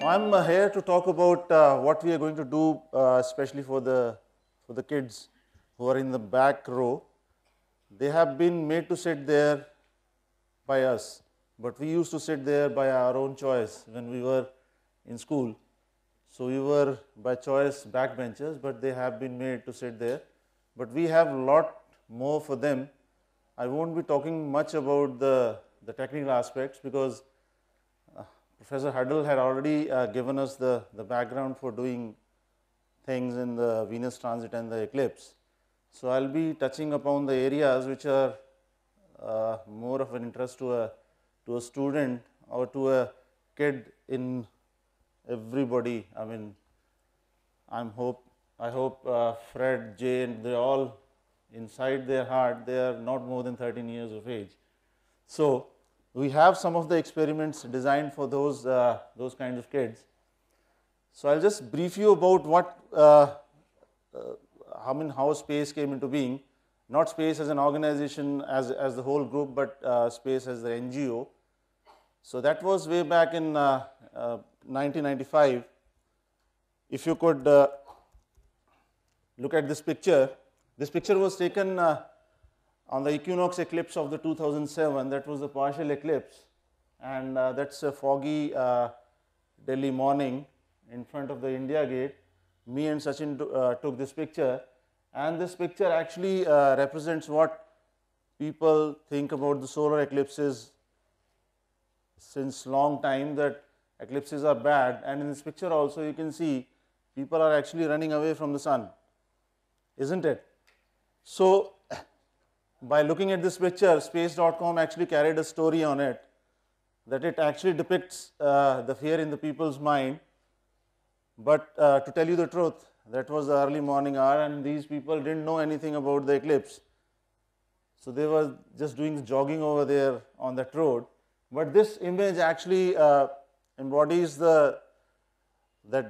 So I'm here to talk about what we are going to do, especially for the kids who are in the back row. They have been made to sit there by us, but we used to sit there by our own choice when we were in school. So we were by choice backbenchers, but they have been made to sit there. But we have a lot more for them. I won't be talking much about the technical aspects because Professor Huddle had already given us the background for doing things in the Venus transit and the eclipse. So I'll be touching upon the areas which are more of an interest to a student or to a kid in everybody. I mean, I hope Fred, Jay, and they all inside their heart they are not more than 13 years of age. So we have some of the experiments designed for those kinds of kids. So I'll just brief you about what how space came into being. Not space as an organization as the whole group, but space as the NGO. So that was way back in 1995. If you could look at this picture was taken on the equinox eclipse of the 2007. That was a partial eclipse, and that's a foggy Delhi morning in front of the India Gate. Me and Sachin took this picture, and this picture actually represents what people think about the solar eclipses since long time, that eclipses are bad. And in this picture also you can see people are actually running away from the sun, isn't it? So by looking at this picture, space.com actually carried a story on it, that it actually depicts the fear in the people's mind. But to tell you the truth, that was the early morning hour and these people didn't know anything about the eclipse. So they were just doing jogging over there on that road. But this image actually embodies that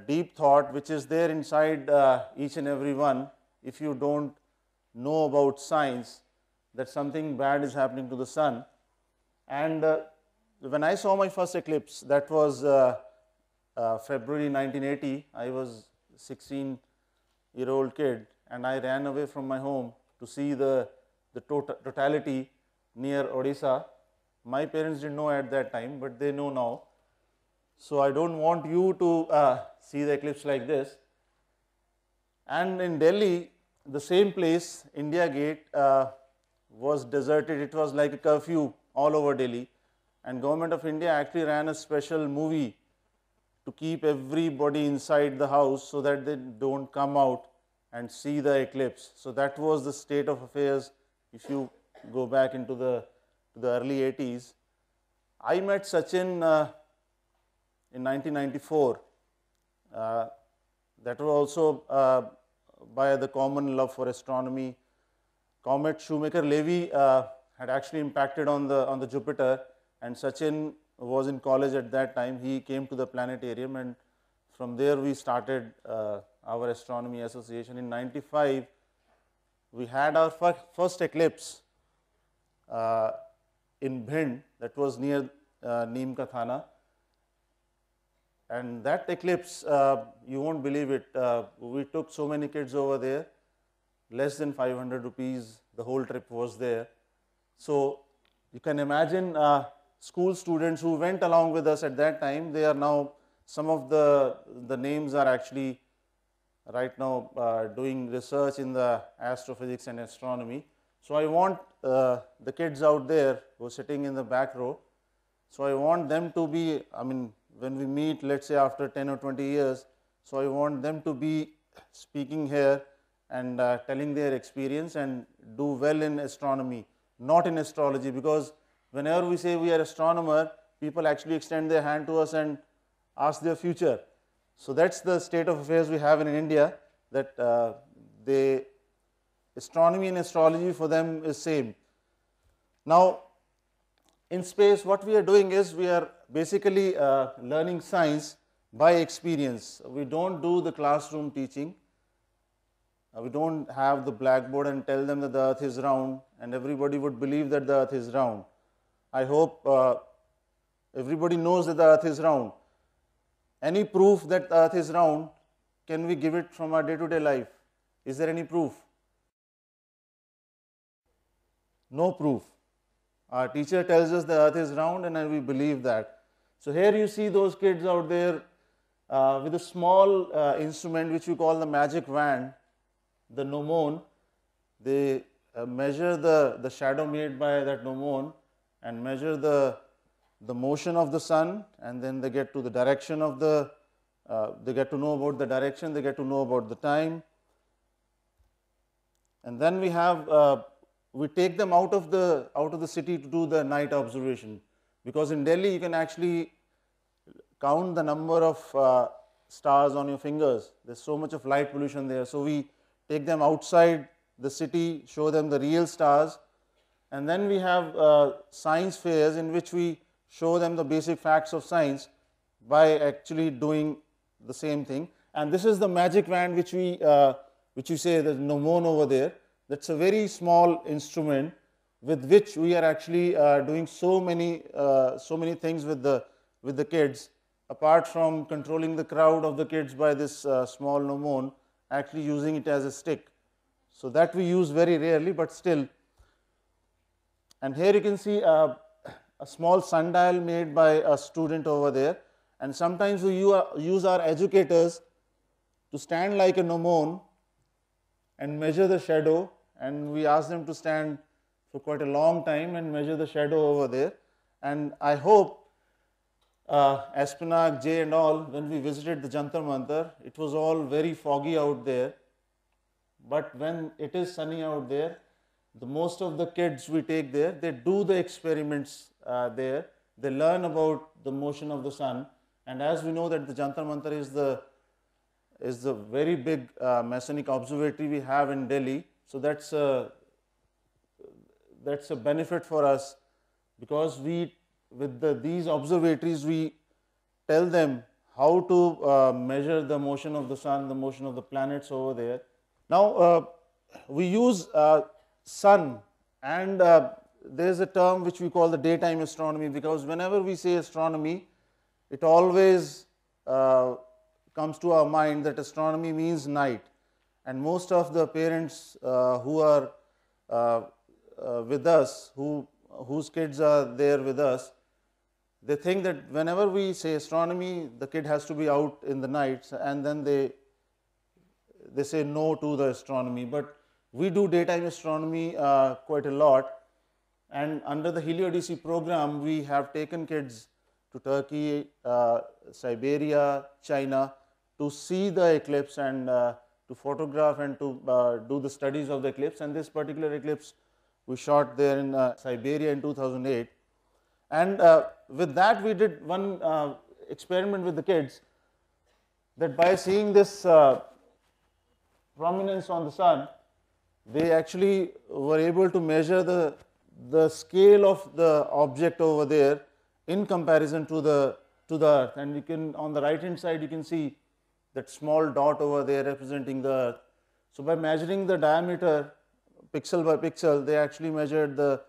deep thought which is there inside each and every one. If you don't know about science, that something bad is happening to the sun. And when I saw my first eclipse, that was February 1980. I was 16-year-old kid, and I ran away from my home to see the totality near Odisha. My parents didn't know at that time, but they know now. So I don't want you to see the eclipse like this. And in Delhi, the same place, India Gate, was deserted. It was like a curfew all over Delhi, and Government of India actually ran a special movie to keep everybody inside the house so that they don't come out and see the eclipse. So that was the state of affairs if you go back into the early 80s. I met Sachin in 1994. That was also by the common love for astronomy. Comet Shoemaker-Levy had actually impacted on the Jupiter, and Sachin was in college at that time. He came to the planetarium, and from there we started our astronomy association. In 95, we had our first eclipse in Bhind, that was near Neem Ka Thana. And that eclipse, you won't believe it, we took so many kids over there, less than 500 rupees, the whole trip was there. So you can imagine school students who went along with us at that time, they are now, some of the names are actually right now doing research in the astrophysics and astronomy. So I want the kids out there who are sitting in the back row, so I want them to be, I mean, when we meet, let's say after 10 or 20 years, so I want them to be speaking here and telling their experience and do well in astronomy, not in astrology, because whenever we say we are astronomer, people actually extend their hand to us and ask their future. So that's the state of affairs we have in India, that astronomy and astrology for them is same. Now, in space, what we are doing is we are basically learning science by experience. We don't do the classroom teaching. We don't have the blackboard and tell them that the earth is round and everybody would believe that the earth is round. I hope everybody knows that the earth is round. Any proof that the earth is round, can we give it from our day-to-day life? Is there any proof? No proof. Our teacher tells us the earth is round and we believe that. So here you see those kids out there with a small instrument which we call the magic wand, the gnomon. They measure the shadow made by that gnomon and measure the motion of the sun, and then they get to the direction of the, they get to know about the direction, they get to know about the time. And then we have, we take them out of the city to do the night observation, because in Delhi you can actually count the number of stars on your fingers. There's so much of light pollution there. So we take them outside the city, show them the real stars, and then we have science fairs in which we show them the basic facts of science by actually doing the same thing. And this is the magic wand which you say the gnomon over there. That's a very small instrument with which we are actually doing so many things with the kids. Apart from controlling the crowd of the kids by this small gnomon, actually using it as a stick. So that we use very rarely, but still. And here you can see a small sundial made by a student over there. And sometimes we use our educators to stand like a gnomon and measure the shadow, and we ask them to stand for quite a long time and measure the shadow over there. And I hope Espinag, Jay and all, when we visited the Jantar Mantar, it was all very foggy out there. But when it is sunny out there, the most of the kids we take there, they do the experiments there. They learn about the motion of the sun. And as we know that the Jantar Mantar is the very big Masonic observatory we have in Delhi. So that's a benefit for us, because with these observatories we tell them how to measure the motion of the sun, the motion of the planets over there. Now we use sun, and there is a term which we call the daytime astronomy, because whenever we say astronomy, it always comes to our mind that astronomy means night. And most of the parents who are with us, whose kids are there with us, they think that whenever we say astronomy, the kid has to be out in the nights, and then they say no to the astronomy. But we do daytime astronomy quite a lot, and under the HelioDC program, we have taken kids to Turkey, Siberia, China to see the eclipse and to photograph and to do the studies of the eclipse. And this particular eclipse we shot there in Siberia in 2008. And with that we did one experiment with the kids, that by seeing this prominence on the sun, they actually were able to measure the scale of the object over there in comparison to the earth. And you can, on the right hand side, you can see that small dot over there representing the earth. So by measuring the diameter pixel by pixel, they actually measured the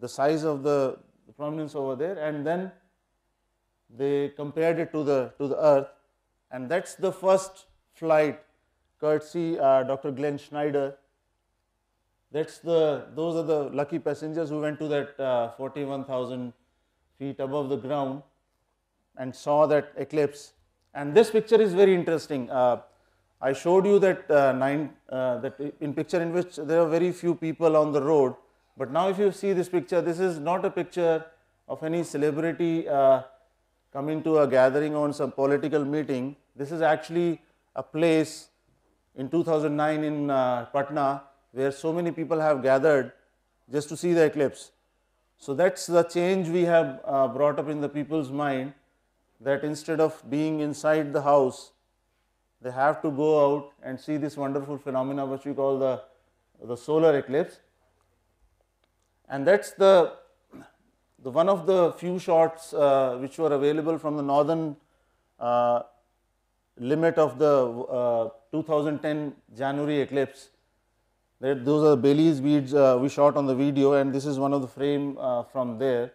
size of the prominence over there, and then they compared it to the earth. And that's the first flight courtesy Dr. Glenn Schneider. Those are the lucky passengers who went to that 41,000 feet above the ground and saw that eclipse. And this picture is very interesting. I showed you that that in picture in which there are very few people on the road. But now if you see this picture, this is not a picture of any celebrity coming to a gathering on some political meeting. This is actually a place in 2009 in Patna, where so many people have gathered just to see the eclipse. So that's the change we have brought up in the people's mind, that instead of being inside the house, they have to go out and see this wonderful phenomena which we call the solar eclipse. And that's the one of the few shots which were available from the northern limit of the 2010 January eclipse. Those are the Baily's beads we shot on the video, and this is one of the frame from there.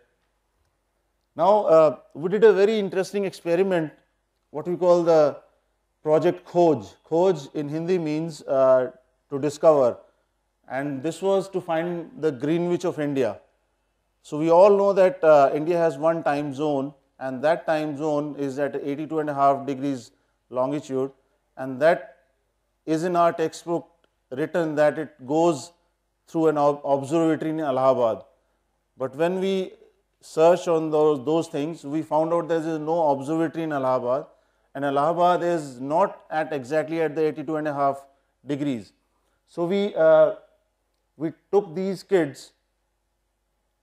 Now we did a very interesting experiment what we call the project Khoj. Khoj in Hindi means to discover, and this was to find the Greenwich of India. So we all know that India has one time zone, and that time zone is at 82.5 degrees longitude, and that is in our textbook written that it goes through an observatory in Allahabad. But when we searched on those things, we found out there is no observatory in Allahabad, and Allahabad is not at exactly at the 82.5 degrees. So we took these kids,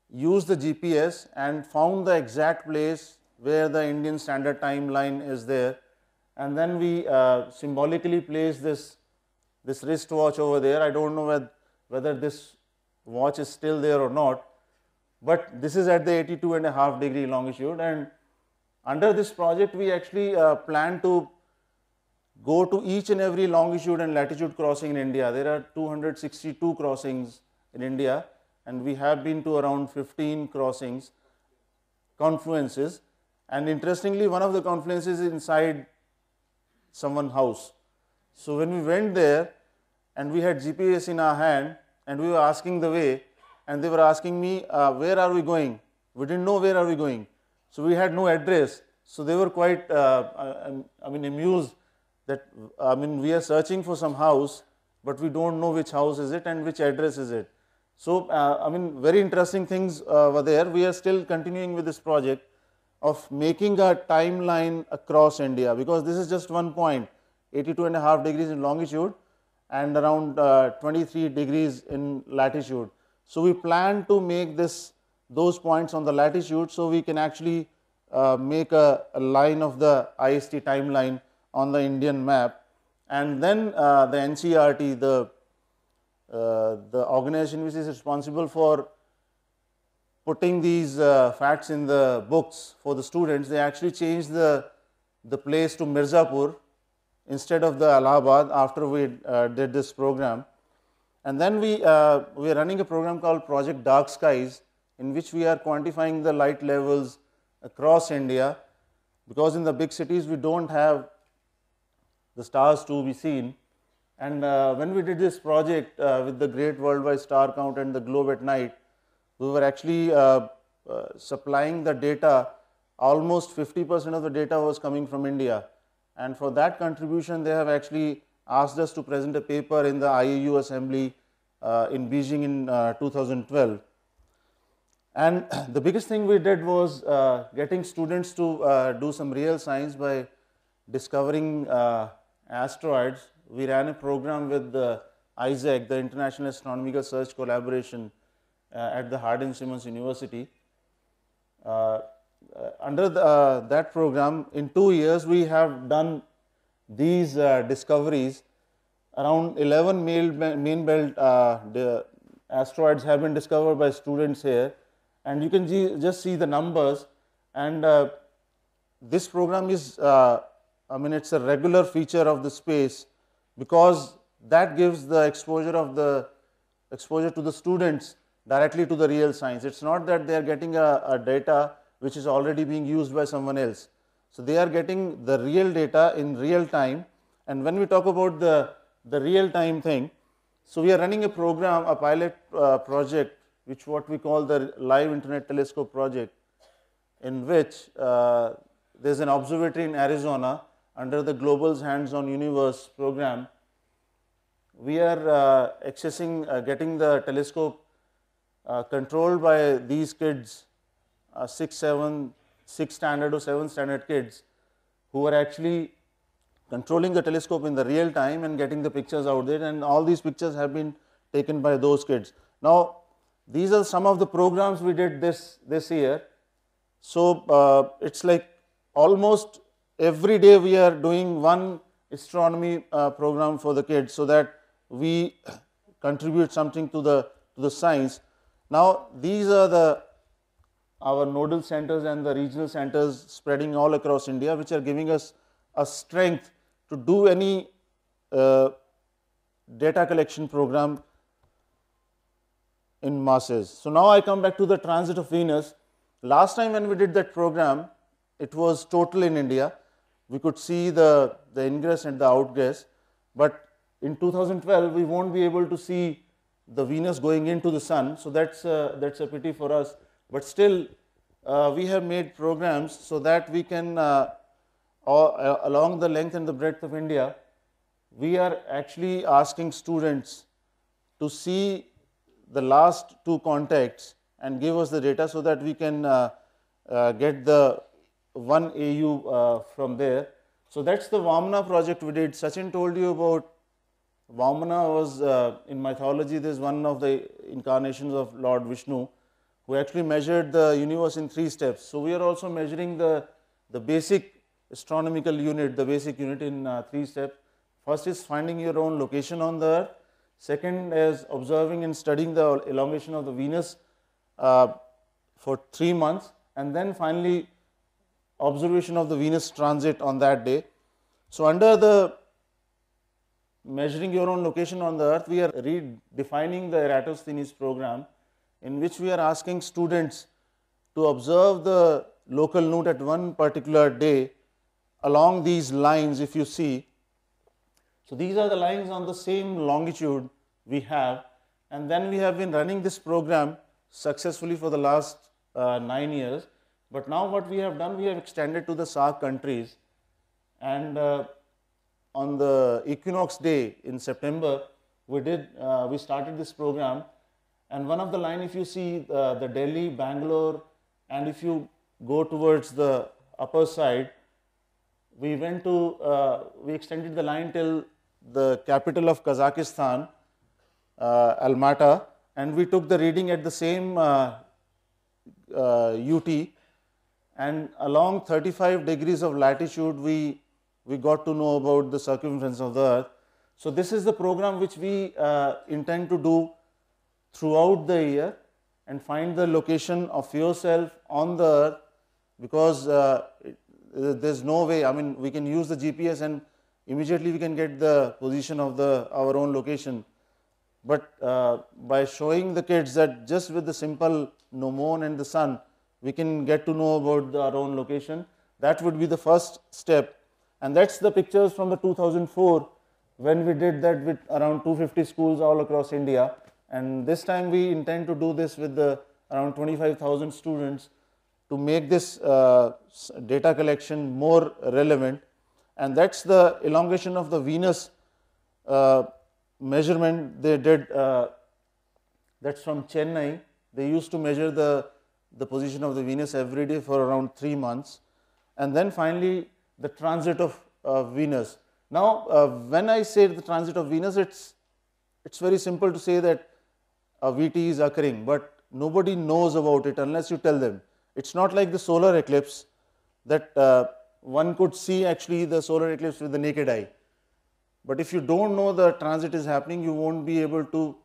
used the GPS and found the exact place where the Indian Standard Time line is there, and then we symbolically placed this wristwatch over there. I don't know whether this watch is still there or not, but this is at the 82.5 degree longitude, and under this project we actually plan to go to each and every longitude and latitude crossing in India. There are 262 crossings in India, and we have been to around 15 crossings, confluences, and interestingly one of the confluences is inside someone's house. So when we went there and we had GPS in our hand and we were asking the way, and they were asking me, where are we going? We didn't know where are we going. So we had no address. So they were quite amused that we are searching for some house, but we don't know which house is it and which address is it. So very interesting things were there. We are still continuing with this project of making a timeline across India, because this is just one point, 82.5 degrees in longitude and around 23 degrees in latitude. So we plan to make those points on the latitude, so we can actually make a line of the IST timeline on the Indian map, and then the NCERT, the organization which is responsible for putting these facts in the books for the students, they actually changed the place to Mirzapur instead of the Allahabad after we did this program. And then we are running a program called Project Dark Skies, in which we are quantifying the light levels across India, because in the big cities we don't have the stars to be seen. And when we did this project with the Great Worldwide Star Count and the Globe at Night, we were actually supplying the data. Almost 50% of the data was coming from India, and for that contribution they have actually asked us to present a paper in the IAU assembly in Beijing in 2012. And the biggest thing we did was getting students to do some real science by discovering asteroids. We ran a program with ISAC, the International Astronomical Search Collaboration, at the Harding-Simmons University. Under that program, in 2 years we have done these discoveries. Around 11 main belt asteroids have been discovered by students here, and you can just see the numbers. And this program is, it's a regular feature of the space, because that gives the exposure to the students directly to the real science. It's not that they are getting a data which is already being used by someone else. So they are getting the real data in real time. And when we talk about the real time thing, so we are running a program, a pilot project, which what we call the Live Internet Telescope project, in which there's an observatory in Arizona under the Global's Hands-on Universe program. We are getting the telescope controlled by these kids, 6 standard or 7 standard kids, who are actually controlling the telescope in the real time and getting the pictures out there, and all these pictures have been taken by those kids. Now, these are some of the programs we did this year. So it's like almost every day we are doing one astronomy program for the kids, so that we contribute something to the science. Now, these are our nodal centers and the regional centers spreading all across India, which are giving us a strength to do any data collection program in masses. So now I come back to the transit of Venus. Last time when we did that program, it was total in India, we could see the ingress and the outgress, but in 2012 we won't be able to see the Venus going into the sun. So that's a pity for us, but still we have made programs so that we can along the length and the breadth of India, we are actually asking students to see the last two contacts and give us the data so that we can get the 1 AU from there. So that's the Vamana project we did. Sachin told you about Vamana. Was in mythology, there is one of the incarnations of Lord Vishnu who actually measured the universe in 3 steps. So we are also measuring the basic astronomical unit, the basic unit in 3 steps. First is finding your own location on the Earth. Second is observing and studying the elongation of the Venus for 3 months, and then finally observation of the Venus transit on that day. So under the measuring your own location on the Earth, we are redefining the Eratosthenes program, in which we are asking students to observe the local node at one particular day along these lines. If you see, so these are the lines on the same longitude we have, and then we have been running this program successfully for the last 9 years. But now what we have done, we have extended to the SAARC countries, and on the equinox day in September, we started this program. And one of the line, if you see the Delhi, Bangalore, and if you go towards the upper side, we went to we extended the line till the capital of Kazakhstan, Almaty, and we took the reading at the same UT, and along 35 degrees of latitude we got to know about the circumference of the Earth. So this is the program which we intend to do throughout the year and find the location of yourself on the Earth, because there's no way, I mean, we can use the GPS and immediately we can get the position of our own location. But by showing the kids that just with the simple gnomon and the sun, we can get to know about our own location, that would be the first step. And that's the pictures from the 2004 when we did that with around 250 schools all across India. And this time we intend to do this with around 25,000 students to make this data collection more relevant. And that's the elongation of the Venus measurement they did. That's from Chennai. They used to measure the position of the Venus every day for around 3 months. And then finally the transit of Venus. Now when I say the transit of Venus, it's very simple to say that a VT is occurring, but nobody knows about it unless you tell them. It's not like the solar eclipse that one could see actually the solar eclipse with the naked eye. But if you don't know the transit is happening, you won't be able to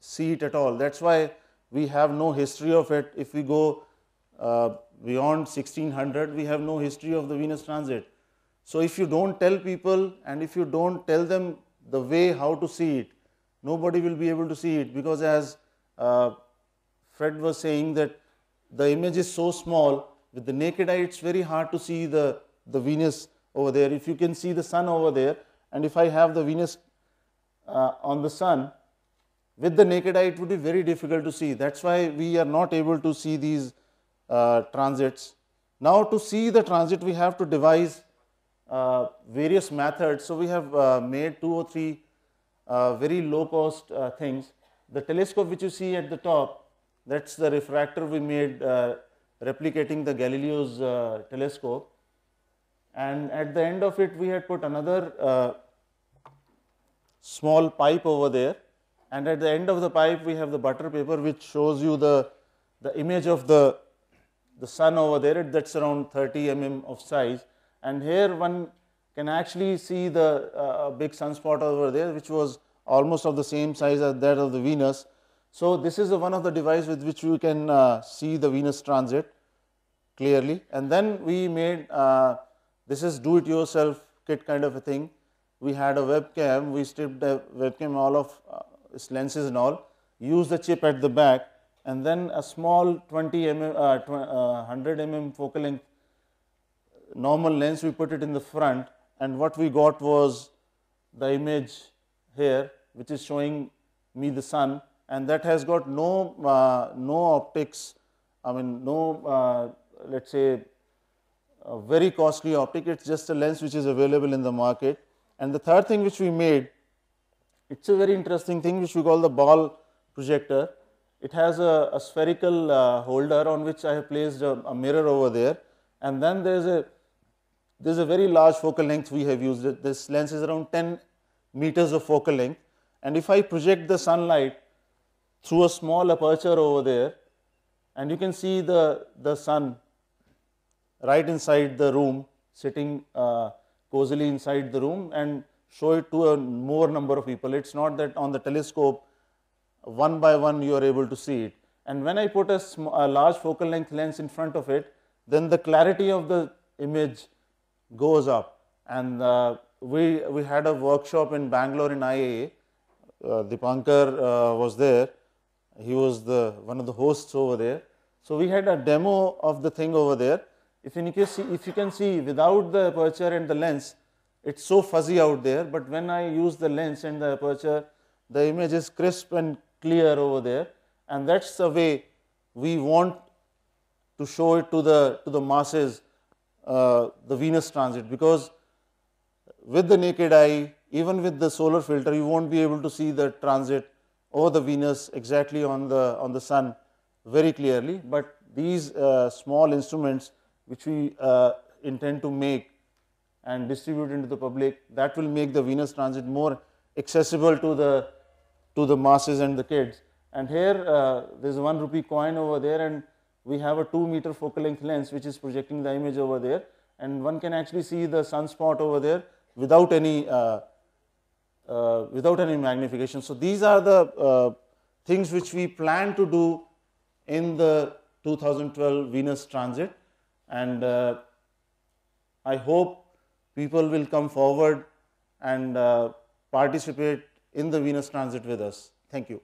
see it at all. That's why we have no history of it. If we go beyond 1600, we have no history of the Venus transit. So if you don't tell people and if you don't tell them the way how to see it, nobody will be able to see it, because as Fred was saying, that the image is so small, with the naked eye it's very hard to see the Venus over there. If you can see the sun over there, and if I have the Venus on the sun, with the naked eye it would be very difficult to see. That's why we are not able to see these transits. Now to see the transit, we have to devise various methods. So we have made 2 or 3 very low cost things. The telescope which you see at the top, that's the refractor we made replicating the Galileo's telescope. And at the end of it, we had put another small pipe over there, and at the end of the pipe we have the butter paper which shows you the image of the sun over there. That's around 30 mm of size, and here one can actually see the big sunspot over there, which was almost of the same size as that of the Venus. So this is one of the devices with which you can see the Venus transit clearly. And then we made this is do-it-yourself kit kind of a thing. We had a webcam. We stripped the webcam all of its lenses and all, used the chip at the back, and then a small 20 mm, 100 mm focal length normal lens, we put it in the front, and what we got was the image here, which is showing me the sun, and that has got no optics, I mean no let us say a very costly optic, it is just a lens which is available in the market. And the third thing which we made, it is a very interesting thing which we call the ball projector. It has a spherical holder on which I have placed a mirror over there, and then there is a very large focal length we have used. This lens is around 10 meters of focal length, and if I project the sunlight through a small aperture over there, and you can see the sun right inside the room, sitting cozily inside the room, and show it to a more number of people. It is not that on the telescope one by one you are able to see it. And when I put a large focal length lens in front of it, then the clarity of the image goes up. And we had a workshop in Bangalore in IIA. Dipankar was there. He was one of the hosts over there. So we had a demo of the thing over there. If you can see, without the aperture and the lens, it's so fuzzy out there, but when I use the lens and the aperture, the image is crisp and clear over there, and that's the way we want to show it to the masses, the Venus transit, because with the naked eye, even with the solar filter, you won't be able to see the transit over the Venus exactly on the sun very clearly, but these small instruments which we intend to make and distribute into the public, that will make the Venus transit more accessible to the masses and the kids. And here there is a 1 rupee coin over there, and we have a 2 meter focal length lens which is projecting the image over there, and one can actually see the sunspot over there without any magnification. So these are the things which we plan to do in the 2012 Venus transit, and I hope people will come forward and participate in the Venus transit with us. Thank you.